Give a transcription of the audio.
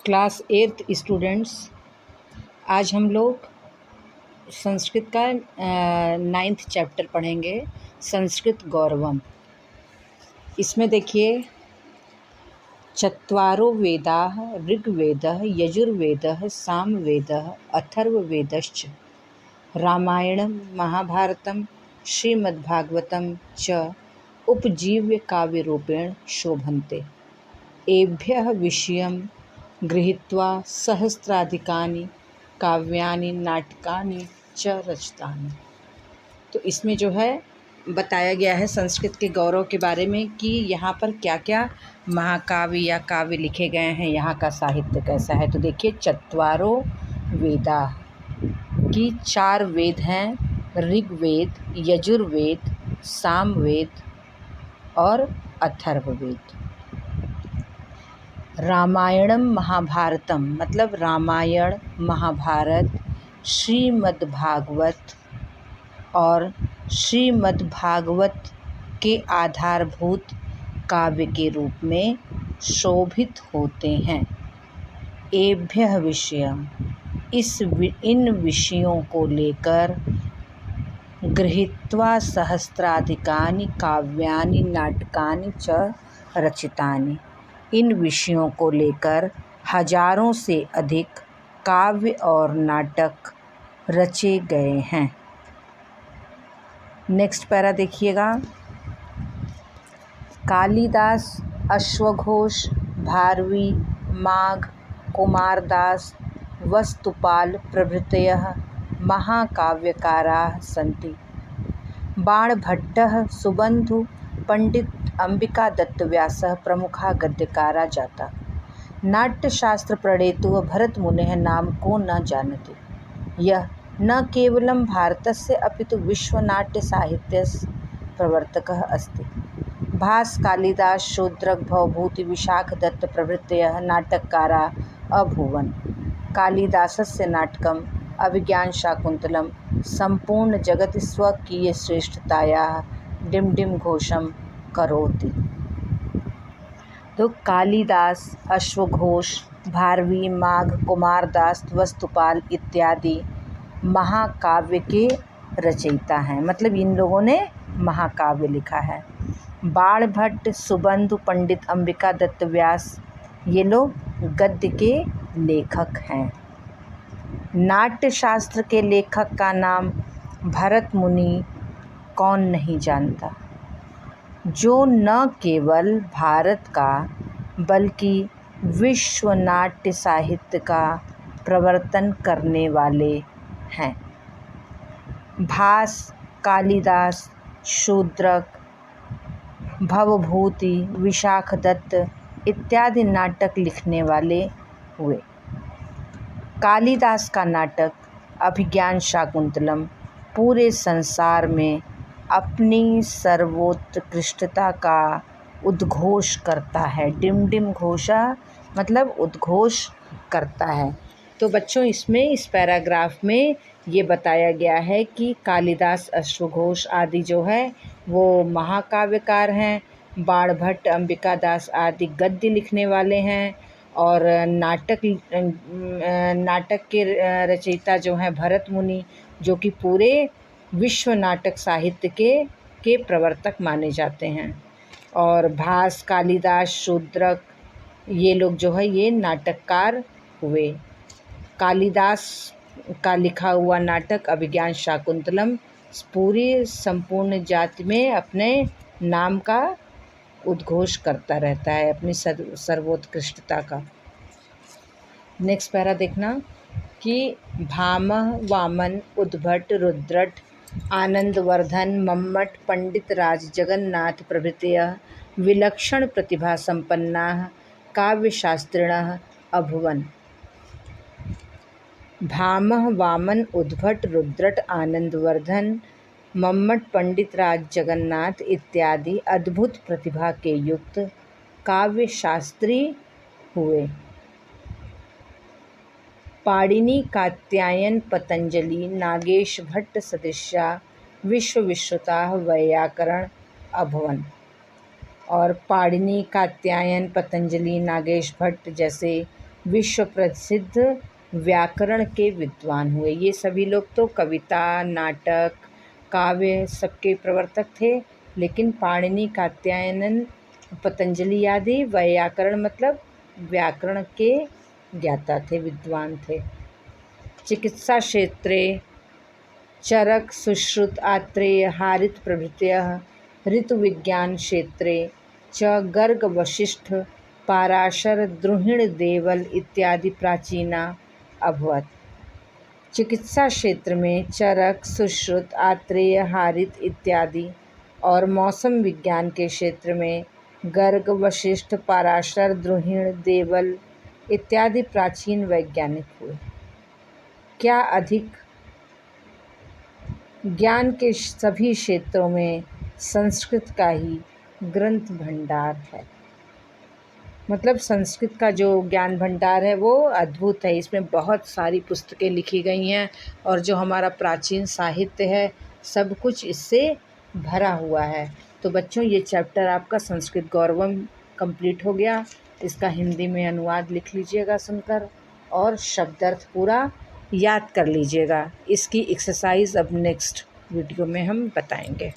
Class 8th students, आज हम लोग संस्कृत का 9th चैप्टर पढ़ेंगे, संस्कृत गौरवम। इसमें देखिए, चत्वारो वेदाः ऋग्वेदः यजुर्वेदः सामवेदः अथर्ववेदश्च रामायणं महाभारतं श्रीमद्भागवतं च उपजीव्य काव्यरूपेण शोभन्ते। एभ्यः विषयं गृहीत्वा सहस्राधिकानि काव्यानि नाटकानि च रचितानि। तो इसमें जो है बताया गया है संस्कृत के गौरव के बारे में कि यहाँ पर क्या क्या महाकाव्य या काव्य लिखे गए हैं, यहाँ का साहित्य कैसा है। तो देखिए, चत्वारो वेदा की 4 वेद हैं, ऋग्वेद, यजुर्वेद, सामवेद और अथर्ववेद। रामायणम महाभारतम मतलब रामायण, महाभारत, श्रीमद्भागवत और श्रीमद्भागवत के आधारभूत काव्य के रूप में शोभित होते हैं। एभ्यः विषयम् इन विषयों को लेकर गृहीत्वा सहस्राधिकानि काव्यानि नाटकानि च रचितानि। इन विषयों को लेकर हजारों से अधिक काव्य और नाटक रचे गए हैं। नेक्स्ट पैरा देखिएगा। कालिदास, अश्वघोष, भारवी, माघ, कुमारदास, वस्तुपाल प्रभृतयः महाकाव्यकाराः सन्ति। बाणभट्टः, सुबन्धु, पंडित अंबिकादत्त व्यासः प्रमुखा गद्यकारा जाता। नाट्यशास्त्र प्रणेतुः भरतमुनेः नाम को न जानति। यह न केवलं भारतस्य अपितु विश्वनाट्यसाहित्यस्य प्रवर्तकः अस्ति। भास, कालिदास, शूद्रक, भवभूति, विशाखदत्त प्रभृतयः नाटककाराः अभूवन्। कालिदासस्य नाटकम् अभिज्ञानशाकुन्तलं सम्पूर्ण जगति स्वकीयश्रेष्ठतायाः डिंडिम घोषं करोति। तो कालिदास, अश्वघोष, भारवी, माघ, कुमारदास, वस्तुपाल इत्यादि महाकाव्य के रचयिता हैं, मतलब इन लोगों ने महाकाव्य लिखा है। बाणभट्ट, सुबंधु, पंडित अंबिकादत्त व्यास ये लोग गद्य के लेखक हैं। नाट्यशास्त्र के लेखक का नाम भरत मुनि कौन नहीं जानता, जो न केवल भारत का बल्कि विश्व नाट्य साहित्य का प्रवर्तन करने वाले हैं। भास, कालिदास, शूद्रक, भवभूति, विशाखदत्त इत्यादि नाटक लिखने वाले हुए। कालिदास का नाटक अभिज्ञान शाकुंतलम पूरे संसार में अपनी सर्वोत्कृष्टता का उद्घोष करता है। डिम घोषा मतलब उद्घोष करता है। तो बच्चों, इसमें इस पैराग्राफ में ये बताया गया है कि कालिदास, अश्वघोष आदि जो है वो महाकाव्यकार हैं। बाणभट्ट, अंबिकादास आदि गद्य लिखने वाले हैं। और नाटक के रचयिता जो हैं भरत मुनि, जो कि पूरे विश्व नाटक साहित्य के प्रवर्तक माने जाते हैं। और भास, कालिदास, शूद्रक ये लोग जो है ये नाटककार हुए। कालिदास का लिखा हुआ नाटक अभिज्ञान शाकुंतलम पूरी संपूर्ण जाति में अपने नाम का उद्घोष करता रहता है, अपनी सर्वोत्कृष्टता का। नेक्स्ट पैरा देखना कि भामह, वामन, उद्भट, रुद्रट, आनंदवर्धन, मम्मट, पंडित राज जगन्नाथ प्रभृतयः विलक्षण प्रतिभा संपन्नाः काव्यशास्त्रिणः अभूवन्। भामह, वामन, उद्भट, रुद्रट, आनंदवर्धन, मम्मट, पंडित राज जगन्नाथ इत्यादि अद्भुत प्रतिभा के युक्त काव्यशास्त्री हुए। पाणिनि, कात्यायन, पतंजलि, नागेश भट्ट सदृशा विश्वविश्रुताः वैयाकरण अभवन्। और पाणिनि, कात्यायन, पतंजलि, नागेश भट्ट जैसे विश्व प्रसिद्ध व्याकरण के विद्वान हुए। ये सभी लोग तो कविता, नाटक, काव्य सबके प्रवर्तक थे, लेकिन पाणिनि, कात्यायन, पतंजलि आदि व्याकरण मतलब व्याकरण के ज्ञाता थे, विद्वान थे। चिकित्सा क्षेत्रे चरक, सुश्रुत, आत्रेय, हारित प्रभृतयः, ऋतुविज्ञान क्षेत्रे च गर्ग, वशिष्ठ, पाराशर, द्रुहिण, देवल इत्यादि प्राचीना अभवत्। चिकित्सा क्षेत्र में चरक, सुश्रुत, आत्रेय, हारित इत्यादि और मौसम विज्ञान के क्षेत्र में गर्ग, वशिष्ठ, पाराशर, द्रुहिण, देवल इत्यादि प्राचीन वैज्ञानिक हुए। क्या अधिक ज्ञान के सभी क्षेत्रों में संस्कृत का ही ग्रंथ भंडार है। मतलब संस्कृत का जो ज्ञान भंडार है वो अद्भुत है। इसमें बहुत सारी पुस्तकें लिखी गई हैं और जो हमारा प्राचीन साहित्य है सब कुछ इससे भरा हुआ है। तो बच्चों, ये चैप्टर आपका संस्कृत गौरवम कंप्लीट हो गया। इसका हिंदी में अनुवाद लिख लीजिएगा सुनकर और शब्दार्थ पूरा याद कर लीजिएगा। इसकी एक्सरसाइज अब नेक्स्ट वीडियो में हम बताएंगे।